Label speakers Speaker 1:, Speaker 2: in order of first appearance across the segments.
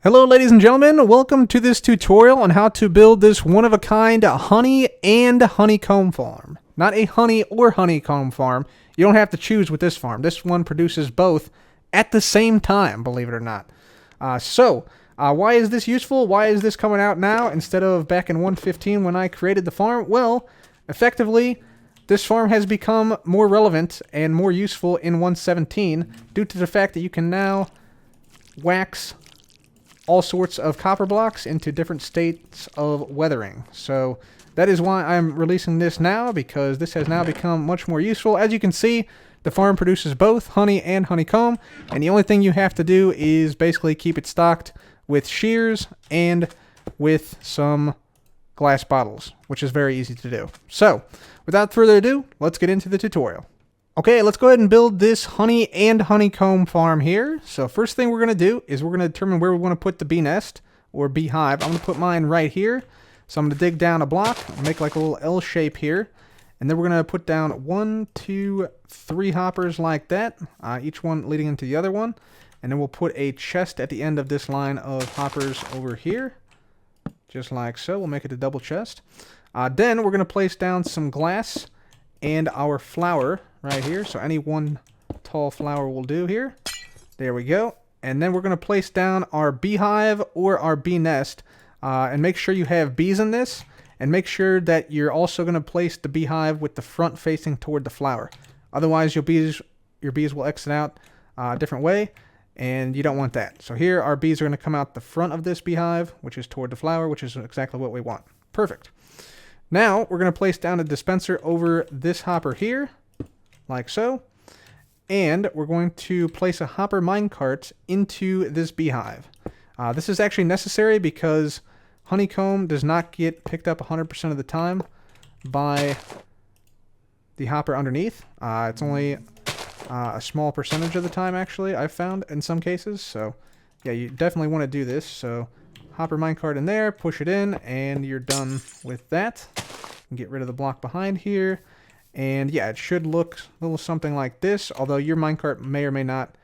Speaker 1: Hello ladies and gentlemen, welcome to this tutorial on how to build this one-of-a-kind honey and honeycomb farm. Not a honey or honeycomb farm. You don't have to choose with this farm. This one produces both at the same time, believe it or not. Why is this useful? Why is this coming out now instead of back in 1.15 when I created the farm? Well, effectively, this farm has become more relevant and more useful in 1.17 due to the fact that you can now wax all sorts of copper blocks into different states of weathering. So that is why I'm releasing this now, because this has now become much more useful. As you can see, the farm produces both honey and honeycomb, and the only thing you have to do is basically keep it stocked with shears and with some glass bottles, which is very easy to do. So without further ado, let's get into the tutorial. Okay, let's go ahead and build this honey and honeycomb farm here. So first thing we're going to do is we're going to determine where we want to put the bee nest or beehive. I'm going to put mine right here. So I'm going to dig down a block, make like a little L shape here. And then we're going to put down 1, 2, 3 hoppers like that, each one leading into the other one. And then we'll put a chest at the end of this line of hoppers over here, just like so. We'll make it a double chest. Then we're going to place down some glass and our flower right here. So any one tall flower will do here. There we go. And then we're going to place down our beehive or our bee nest. And make sure you have bees in this. And make sure that you're also going to place the beehive with the front facing toward the flower. Otherwise, your bees will exit out a different way. And you don't want that. So here our bees are going to come out the front of this beehive, which is toward the flower, which is exactly what we want. Perfect. Now we're going to place down a dispenser over this hopper here, like so. And we're going to place a hopper minecart into this beehive. This is actually necessary because honeycomb does not get picked up 100% of the time by the hopper underneath. It's only a small percentage of the time, actually, I've found in some cases. So yeah, you definitely want to do this. So hopper minecart in there, push it in, and you're done with that. Get rid of the block behind here. And yeah, it should look a little something like this, although your minecart may or may not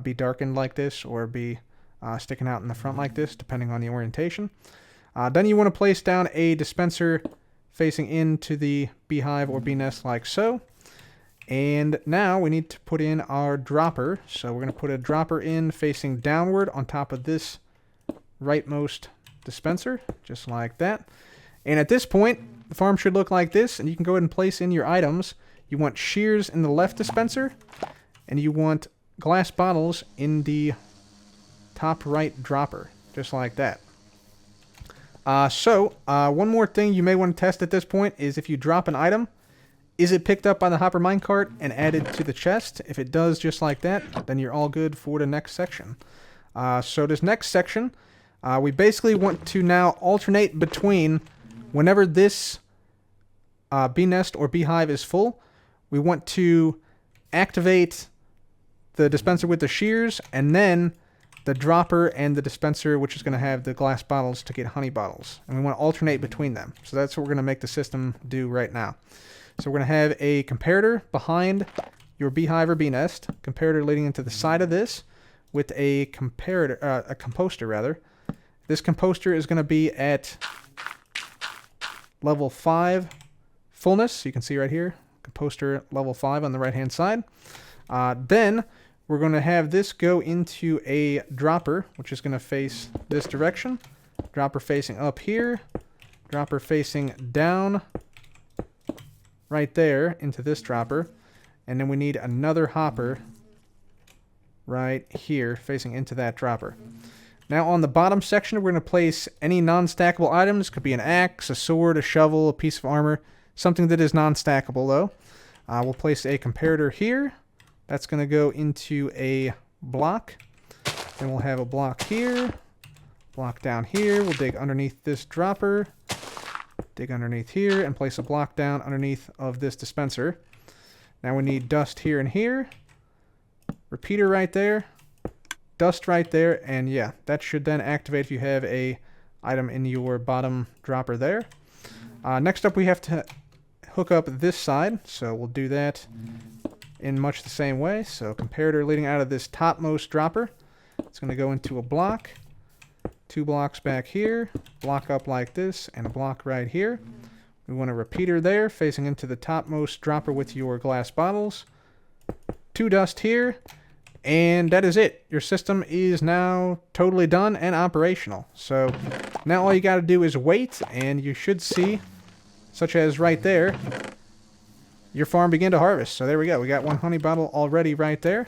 Speaker 1: be darkened like this or be sticking out in the front like this, depending on the orientation. Then you want to place down a dispenser facing into the beehive or bee nest like so. And now we need to put in our dropper. So we're going to put a dropper in facing downward on top of this rightmost dispenser, just like that. And at this point, the farm should look like this, and you can go ahead and place in your items. You want shears in the left dispenser, and you want glass bottles in the top right dropper, just like that. One more thing you may want to test at this point is if you drop an item, is it picked up by the hopper minecart and added to the chest? If it does just like that, then you're all good for the next section. So this next section, we basically want to now alternate between whenever this bee nest or beehive is full, we want to activate the dispenser with the shears and then the dropper and the dispenser, which is going to have the glass bottles to get honey bottles. And we want to alternate between them. So that's what we're going to make the system do right now. So we're going to have a comparator behind your beehive or bee nest, comparator leading into the side of this with a composter rather. This composter is going to be at level 5 fullness. You can see right here, composter level 5 on the right hand side. Then we're going to have this go into a dropper, which is going to face this direction. Dropper facing up here. Dropper facing down right there into this dropper. And then we need another hopper right here facing into that dropper. Now on the bottom section, we're going to place any non-stackable items. Could be an axe, a sword, a shovel, a piece of armor. Something that is non-stackable though. We'll place a comparator here. That's going to go into a block. Then we'll have a block here. Block down here. We'll dig underneath this dropper. Dig underneath here and place a block down underneath of this dispenser. Now we need dust here and here. Repeater right there. Dust right there, and yeah, that should then activate if you have a item in your bottom dropper there. Next up, we have to hook up this side, so we'll do that in much the same way. So comparator leading out of this topmost dropper, it's going to go into a block. 2 blocks back here, block up like this, and a block right here. We want a repeater there facing into the topmost dropper with your glass bottles. 2 dust here, and that is it. Your system is now totally done and operational. So now all you got to do is wait, and you should see, such as right there, your farm begin to harvest. So there we go. We got 1 honey bottle already right there.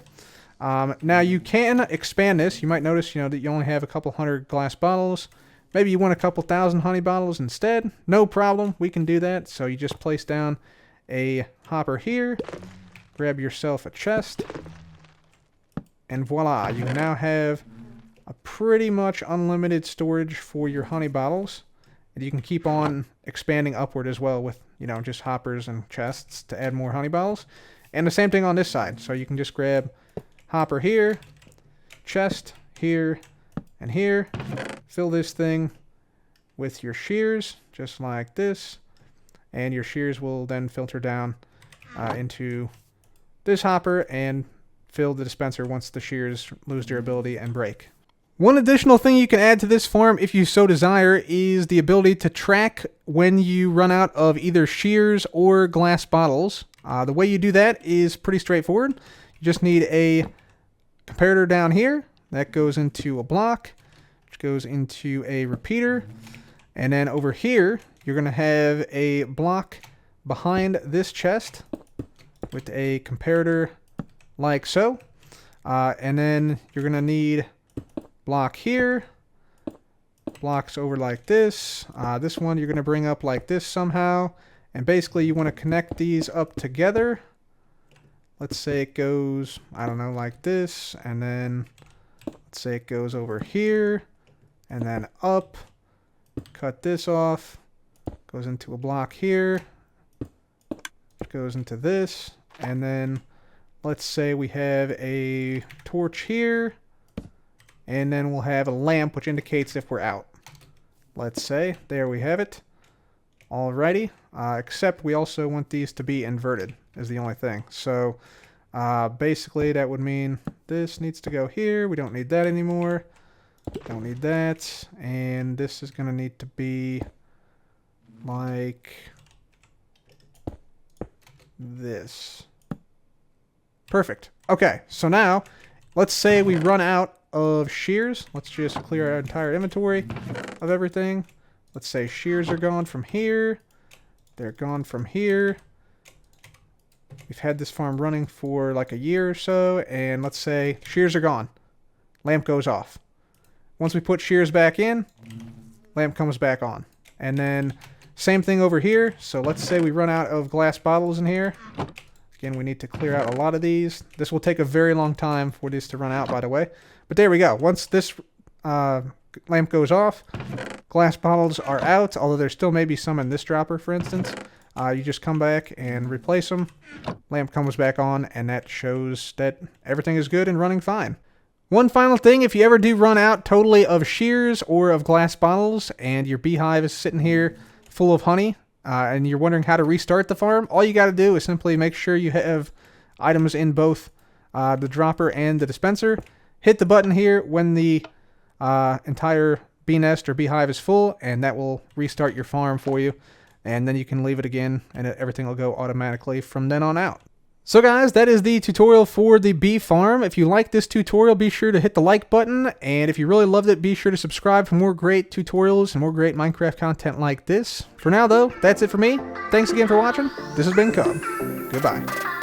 Speaker 1: Now you can expand this. You might notice, that you only have a couple hundred glass bottles. Maybe you want a couple thousand honey bottles instead. No problem. We can do that. So you just place down a hopper here. Grab yourself a chest. And voila. You now have a pretty much unlimited storage for your honey bottles. And you can keep on expanding upward as well with, just hoppers and chests to add more honey bottles. And the same thing on this side. So you can just grab hopper here, chest here, and here. Fill this thing with your shears, just like this. And your shears will then filter down into this hopper and fill the dispenser once the shears lose their ability and break. One additional thing you can add to this farm, if you so desire, is the ability to track when you run out of either shears or glass bottles. The way you do that is pretty straightforward. You just need a comparator down here. That goes into a block, which goes into a repeater. And then over here, you're going to have a block behind this chest with a comparator like so. And then you're going to need block here, blocks over like this. This one you're going to bring up like this somehow, and basically you want to connect these up together. Let's say it goes, I don't know, like this, and then let's say it goes over here and then up. Cut this off, goes into a block here, goes into this, and then let's say we have a torch here. And then we'll have a lamp, which indicates if we're out. Let's say, there we have it. Alrighty. Except we also want these to be inverted, is the only thing. So, basically that would mean this needs to go here. We don't need that anymore. Don't need that. And this is going to need to be like this. Perfect. Okay, so now, let's say we run out of shears. Let's just clear our entire inventory of everything. Let's say shears are gone from here. They're gone from here. We've had this farm running for like a year or so, and let's say shears are gone. Lamp goes off. Once we put shears back in, lamp comes back on. And then same thing over here. So let's say we run out of glass bottles in here. Again, we need to clear out a lot of these. This will take a very long time for this to run out, by the way. But there we go. Once this lamp goes off, glass bottles are out, although there still may be some in this dropper, for instance. You just come back and replace them. Lamp comes back on, and that shows that everything is good and running fine. One final thing, if you ever do run out totally of shears or of glass bottles, and your beehive is sitting here full of honey, and you're wondering how to restart the farm, all you got to do is simply make sure you have items in both the dropper and the dispenser. Hit the button here when the entire bee nest or beehive is full, and that will restart your farm for you. And then you can leave it again, and everything will go automatically from then on out. So guys, that is the tutorial for the bee farm. If you like this tutorial, be sure to hit the like button. And if you really loved it, be sure to subscribe for more great tutorials and more great Minecraft content like this. For now, though, that's it for me. Thanks again for watching. This has been Cub. Goodbye.